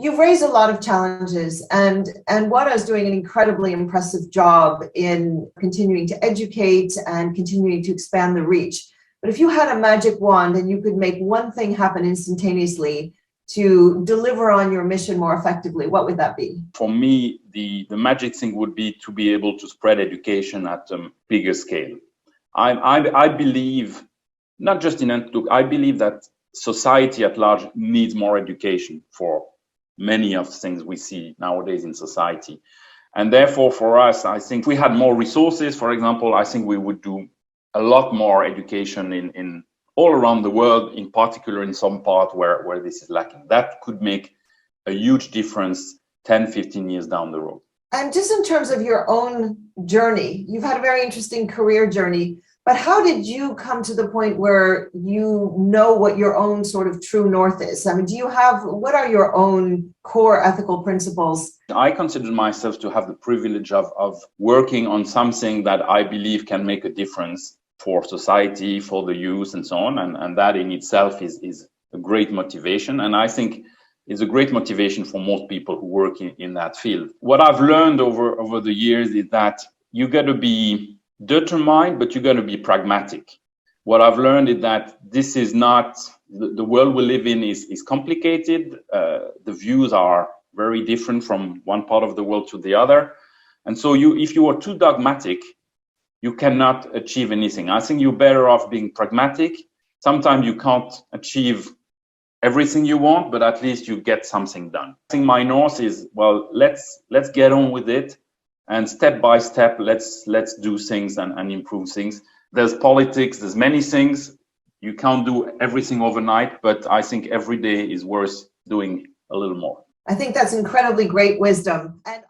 You've raised a lot of challenges, and WADA is doing an incredibly impressive job in continuing to educate and continuing to expand the reach. But if you had a magic wand and you could make one thing happen instantaneously to deliver on your mission more effectively, what would that be? For me, the magic thing would be to be able to spread education at a bigger scale. I believe, not just in Antwerp, I believe that society at large needs more education for many of the things we see nowadays in society. And therefore, for us, I think if we had more resources, for example, I think we would do a lot more education in all around the world, in particular in some part where this is lacking. That could make a huge difference 10, 15 years down the road. And just in terms of your own journey, you've had a very interesting career journey, but how did you come to the point where you know what your own sort of true north is? I mean, what are your own core ethical principles? I consider myself to have the privilege of working on something that I believe can make a difference for society, for the youth, and so on. And that in itself is a great motivation. And I think is a great motivation for most people who work in that field. What I've learned over the years is that you got to be determined, but you got to be pragmatic. What I've learned is that this is not, the world we live in is complicated. The views are very different from one part of the world to the other. And so if you are too dogmatic, you cannot achieve anything. I think you're better off being pragmatic. Sometimes you can't achieve everything you want, but at least you get something done. I think my north is, well, let's get on with it, and step by step, let's do things and improve things. There's politics, there's many things. You can't do everything overnight, but I think every day is worth doing a little more. I think that's incredibly great wisdom. And